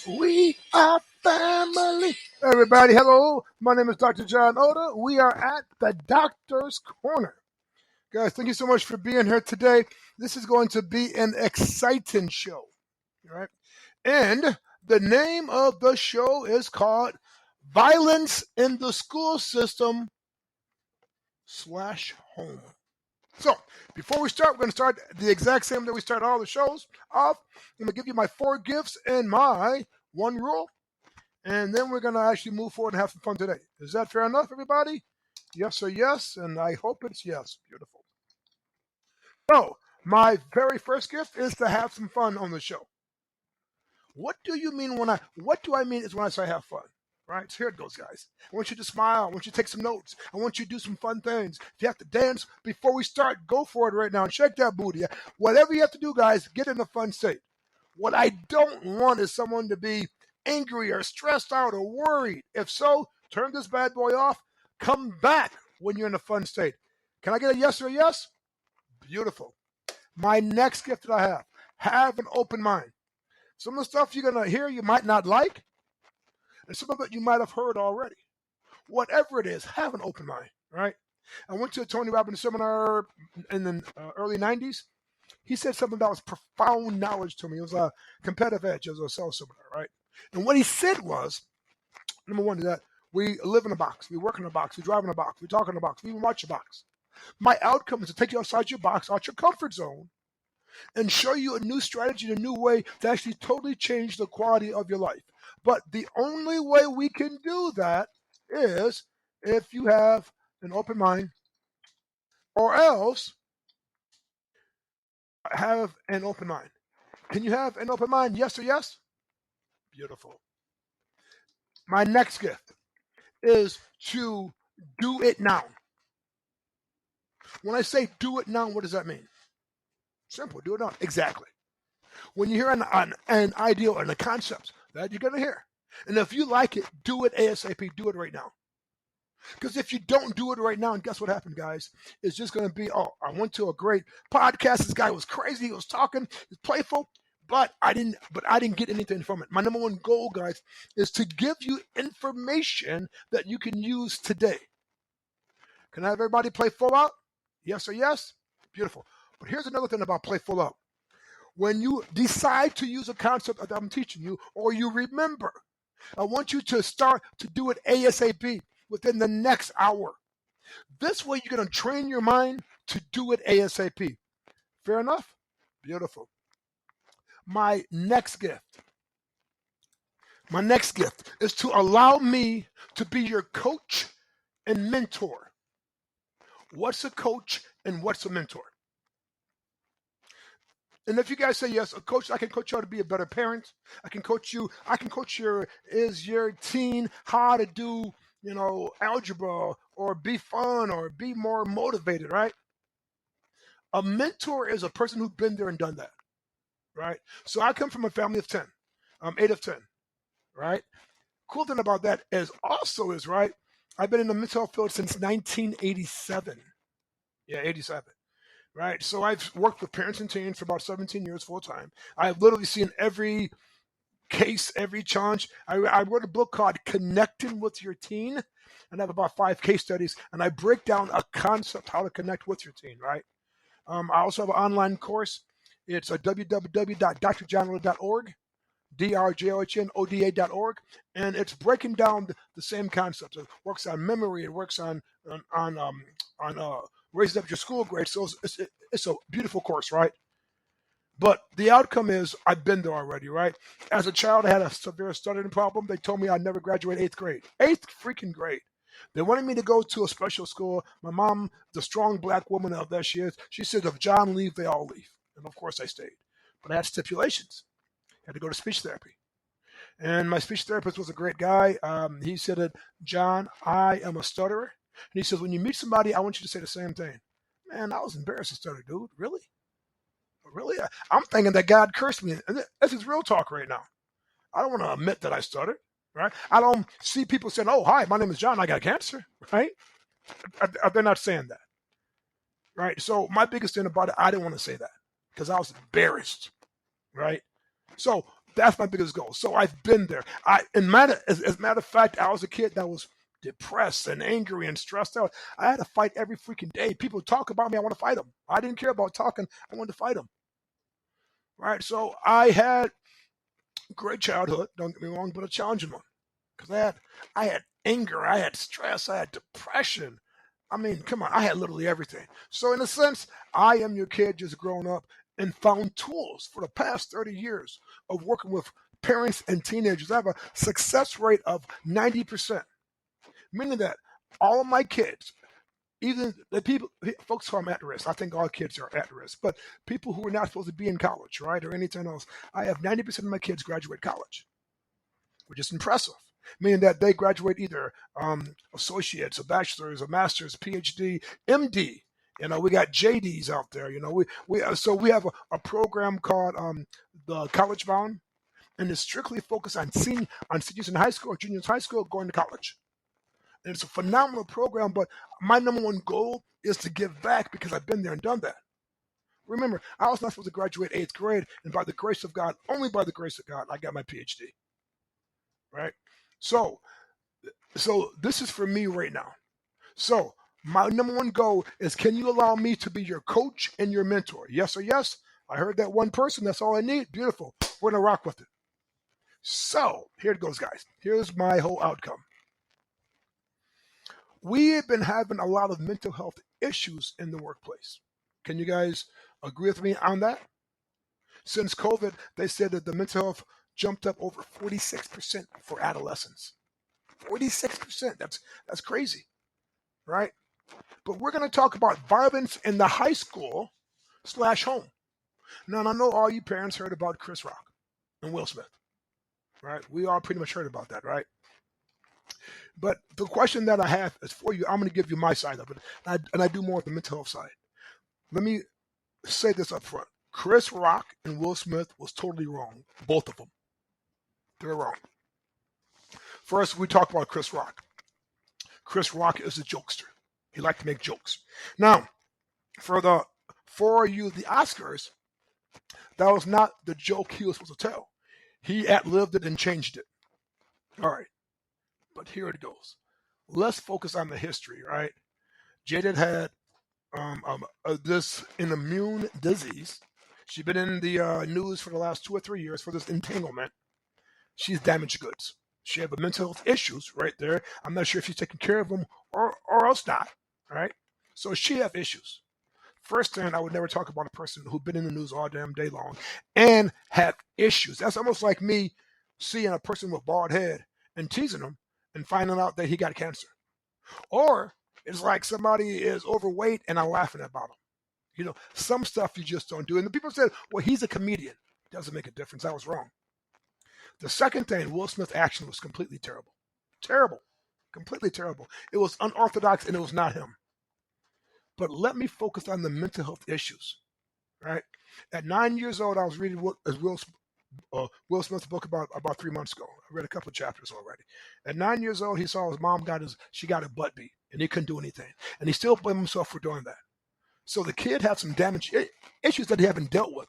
We are family. Everybody, hello. My name is Dr. John Oda. We are at the Doctor's Corner. Guys, thank you so much for being here today. This is going to be an exciting show. All right. And the name of the show is called Violence in the School System / Home. So, before we start, we're going to start the exact same that we start all the shows off. I'm going to give you my 4 gifts and my 1 rule. And then we're going to actually move forward and have some fun today. Is that fair enough, everybody? Yes or yes? And I hope it's yes. Beautiful. So, my very first gift is to have some fun on the show. What do you mean what do I mean is when I say have fun? Right? So here it goes, guys. I want you to smile. I want you to take some notes. I want you to do some fun things. If you have to dance before we start, go for it right now and shake that booty. Whatever you have to do, guys, get in a fun state. What I don't want is someone to be angry or stressed out or worried. If so, turn this bad boy off. Come back when you're in a fun state. Can I get a yes or a yes? Beautiful. My next gift that I have an open mind. Some of the stuff you're going to hear you might not like, and some of it you might have heard already. Whatever it is, have an open mind, right? I went to a Tony Robbins seminar in the early 90s. He said something that was profound knowledge to me. It was a competitive edge. It was a sales seminar, right? And what he said was, number one, is that we live in a box. We work in a box. We drive in a box. We talk in a box. We even watch a box. My outcome is to take you outside your box, out your comfort zone, and show you a new strategy, a new way to actually totally change the quality of your life. But the only way we can do that is if you have an open mind, or else have an open mind. Can you have an open mind? Yes or yes? Beautiful. My next gift is to do it now. When I say do it now, what does that mean? Simple, do it now. Exactly. When you hear an ideal and a concept that you're going to hear, and if you like it, do it ASAP. Do it right now. Because if you don't do it right now, and guess what happened, guys? It's just going to be, oh, I went to a great podcast. This guy was crazy. He was talking. He was playful. But I didn't get anything from it. My number one goal, guys, is to give you information that you can use today. Can I have everybody play full out? Yes or yes? Beautiful. But here's another thing about play full out. When you decide to use a concept that I'm teaching you, or you remember, I want you to start to do it ASAP within the next hour. This way you're going to train your mind to do it ASAP. Fair enough? Beautiful. My next gift is to allow me to be your coach and mentor. What's a coach and what's a mentor? And if you guys say yes, a coach, I can coach you how to be a better parent. I can coach your teen how to do, algebra or be fun or be more motivated, right? A mentor is a person who's been there and done that, right? So I come from a family of 10. I'm 8 of 10, right? Cool thing about that is, right, I've been in the mental health field since 1987. Yeah, 87. Right. So I've worked with parents and teens for about 17 years full time. I've literally seen every case, every challenge. I wrote a book called Connecting with Your Teen, and I have about 5 case studies, and I break down a concept how to connect with your teen, right? I also have an online course. It's www.drjohnoda.org, drjohnoda.org, and it's breaking down the same concepts. It works on memory. It works on raising up your school grades. So it's a beautiful course, right? But the outcome is I've been there already, right? As a child, I had a severe stuttering problem. They told me I'd never graduate 8th grade. 8th freaking grade. They wanted me to go to a special school. My mom, the strong black woman out there she is, she said, if John leave, they all leave. And of course I stayed. But I had stipulations. I had to go to speech therapy. And my speech therapist was a great guy. He said that, John, I am a stutterer. And he says, when you meet somebody, I want you to say the same thing. Man, I was embarrassed to stutter, dude. Really? Really? I'm thinking that God cursed me. And this is real talk right now. I don't want to admit that I stuttered, right? I don't see people saying, oh, hi, my name is John. I got cancer, right? They're not saying that, right? So my biggest thing about it, I didn't want to say that because I was embarrassed, right? So that's my biggest goal. So I've been there. As a matter of fact, I was a kid that was depressed and angry and stressed out. I had to fight every freaking day. People talk about me. I want to fight them. I didn't care about talking. I wanted to fight them, right? So I had a great childhood. Don't get me wrong, but a challenging one because I had anger. I had stress. I had depression. I mean, come on, I had literally everything. So in a sense, I am your kid just growing up and found tools for the past 30 years of working with parents and teenagers. I have a success rate of 90%, meaning that all of my kids, even the people, folks who are at risk, I think all kids are at risk, but people who are not supposed to be in college, right, or anything else, I have 90% of my kids graduate college, which is impressive. Meaning that they graduate either associates, a bachelor's, a master's, PhD, MD. We got JDs out there. We have a program called the College Bound, and it's strictly focused on seniors in high school or juniors in high school going to college. And it's a phenomenal program, but my number one goal is to give back because I've been there and done that. Remember, I was not supposed to graduate 8th grade, and by the grace of God, only by the grace of God, I got my PhD. Right? So this is for me right now. So my number one goal is, can you allow me to be your coach and your mentor? Yes or yes? I heard that one person. That's all I need. Beautiful. We're going to rock with it. So here it goes, guys. Here's my whole outcome. We have been having a lot of mental health issues in the workplace. Can you guys agree with me on that? Since COVID, they said that the mental health jumped up over 46% for adolescents. 46%. That's crazy, right? But we're going to talk about violence in the high school / home. Now, I know all you parents heard about Chris Rock and Will Smith, right? We all pretty much heard about that, right? But the question that I have is for you. I'm going to give you my side of it, and I do more of the mental health side. Let me say this up front. Chris Rock and Will Smith was totally wrong. Both of them. They're wrong. First, we talk about Chris Rock. Chris Rock is a jokester. He liked to make jokes. Now, for the Oscars, that was not the joke he was supposed to tell. He ad-libbed it and changed it. All right. But here it goes. Let's focus on the history, right? Jada had an immune disease. She's been in the news for the last 2 or 3 years for this entanglement. She's damaged goods. She had the mental health issues right there. I'm not sure if she's taking care of them or else not, right? So she have issues. First thing, I would never talk about a person who's been in the news all damn day long and have issues. That's almost like me seeing a person with a bald head and teasing him and finding out that he got cancer. Or it's like somebody is overweight and I'm laughing about him. Some stuff you just don't do. And the people said, well, he's a comedian. Doesn't make a difference. I was wrong. The second thing, Will Smith's action was completely terrible. Terrible. Completely terrible. It was unorthodox and it was not him. But let me focus on the mental health issues, right? At 9 years old, I was reading Will Smith's book about 3 months ago. I read a couple of chapters already. At 9 years old, he saw his mom got her butt beat, and he couldn't do anything. And he still blamed himself for doing that. So the kid had some damage issues that he haven't dealt with.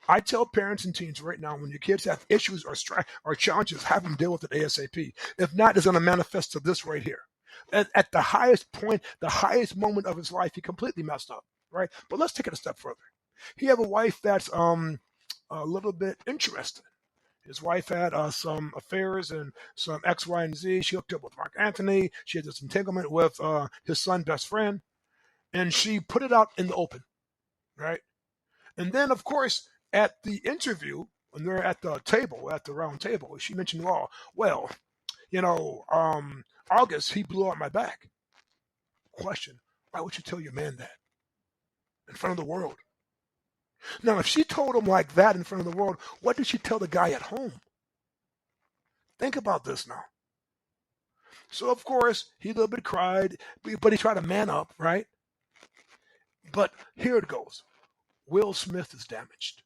I tell parents and teens right now, when your kids have issues or challenges, have them deal with it ASAP. If not, it's going to manifest to this right here. At the highest point, the highest moment of his life, he completely messed up, right? But let's take it a step further. He have a wife that's a little bit interesting. His wife had some affairs and some X, Y, and Z. She hooked up with Mark Anthony. She had this entanglement with his son's best friend. And she put it out in the open, right? And then, of course, at the interview, when they're at the round table, she mentioned, August, he blew out my back. Question, why would you tell your man that? In front of the world. Now, if she told him like that in front of the world, what did she tell the guy at home? Think about this now. So, of course, he a little bit cried, but he tried to man up, right? But here it goes. Will Smith is damaged.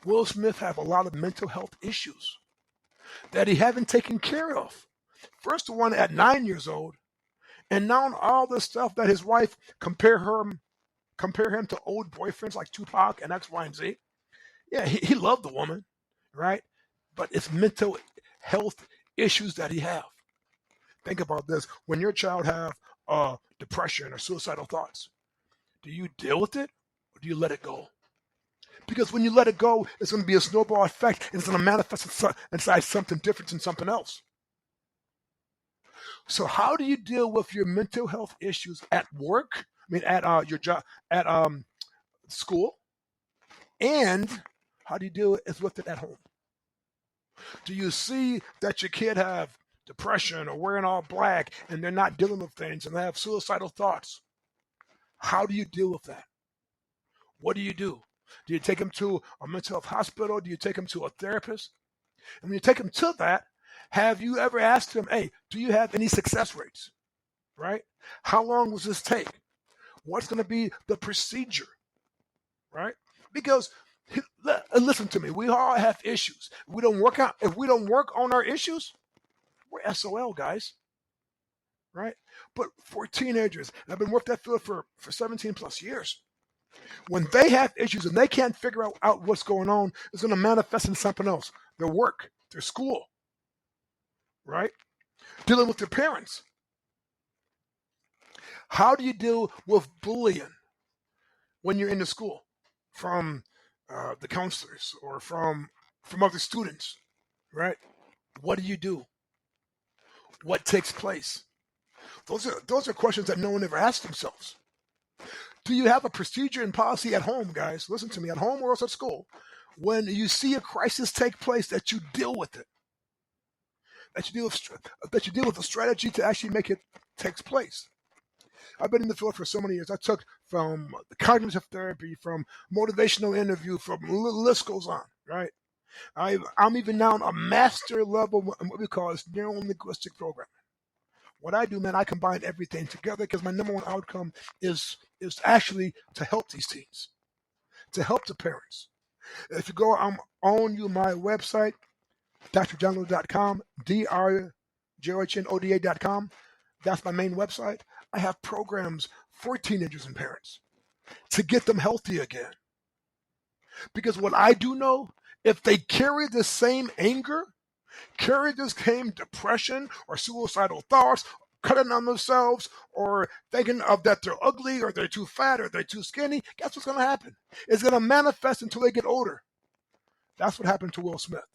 Will Smith have a lot of mental health issues that he haven't taken care of. First the one at 9 years old, and now all the stuff that his wife compare him to old boyfriends like Tupac and X, Y, and Z. Yeah, he loved the woman, right? But it's mental health issues that he have. Think about this. When your child have depression or suicidal thoughts, do you deal with it or do you let it go? Because when you let it go, it's going to be a snowball effect and it's going to manifest inside something different than something else. So how do you deal with your mental health issues at work? I mean, at your job, at school, and how do you deal with it at home? Do you see that your kid have depression or wearing all black and they're not dealing with things and they have suicidal thoughts? How do you deal with that? What do you do? Do you take them to a mental health hospital? Do you take them to a therapist? And when you take them to that, have you ever asked them, hey, do you have any success rates? Right? How long will this take? What's going to be the procedure? Right? Because listen to me, we all have issues. If we don't work on our issues, we're SOL, guys. Right? But for teenagers, and I've been working that field for 17 plus years. When they have issues and they can't figure out what's going on, it's going to manifest in something else. Their work, their school, right? Dealing with their parents. How do you deal with bullying when you're in the school from the counselors or from other students, right? What do you do? What takes place? Those are questions that no one ever asks themselves. Do you have a procedure and policy at home, guys? Listen to me, at home or else at school. When you see a crisis take place, that you deal with it. That you deal with a strategy to actually make it take place. I've been in the field for so many years. I took from the cognitive therapy, from motivational interview, from the list goes on, right? I'm even now on a master level in what we call is neuro-linguistic programming. What I do, man, I combine everything together because my number one outcome is actually to help these teens, to help the parents. If you go, I'm on my website, drjohnoda.com, drjohnoda.com. That's my main website. I have programs for teenagers and parents to get them healthy again. Because what I do know, if they carry the same anger, carry this same depression or suicidal thoughts, cutting on themselves, or thinking of that they're ugly or they're too fat or they're too skinny, guess what's going to happen? It's going to manifest until they get older. That's what happened to Will Smith.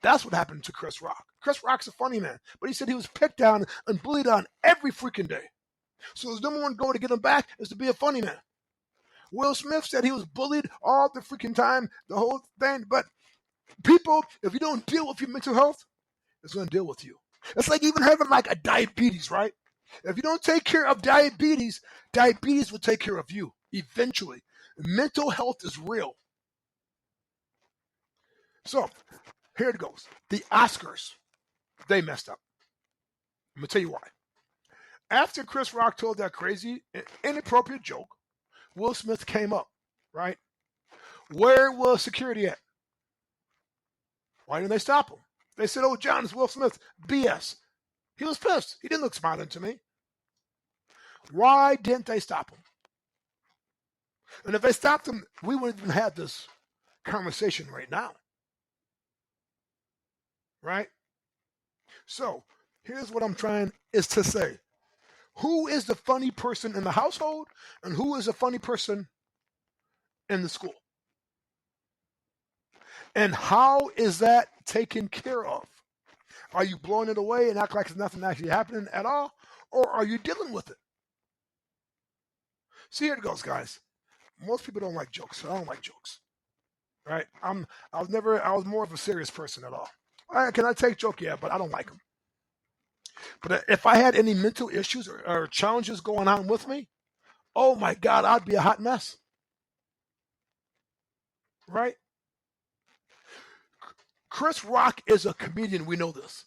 That's what happened to Chris Rock. Chris Rock's a funny man, but he said he was picked on and bullied on every freaking day. So his number one goal to get him back is to be a funny man. Will Smith said he was bullied all the freaking time, the whole thing. But people, if you don't deal with your mental health, it's going to deal with you. It's like even having like a diabetes, right? If you don't take care of diabetes will take care of you eventually. Mental health is real. So here it goes. The Oscars, they messed up. I'm going to tell you why. After Chris Rock told that crazy, inappropriate joke, Will Smith came up, right? Where was security at? Why didn't they stop him? They said, oh, John, it's Will Smith. BS. He was pissed. He didn't look smiling to me. Why didn't they stop him? And if they stopped him, we wouldn't even have this conversation right now. Right? So, here's what I'm trying is to say. Who is the funny person in the household and who is the funny person in the school? And how is that taken care of? Are you blowing it away and act like there's nothing actually happening at all? Or are you dealing with it? See, here it goes, guys. Most people don't like jokes. I don't like jokes. Right? I was more of a serious person at all. Can I take joke? Yeah, but I don't like them. But if I had any mental issues or challenges going on with me, oh my God, I'd be a hot mess. Right? Chris Rock is a comedian. We know this.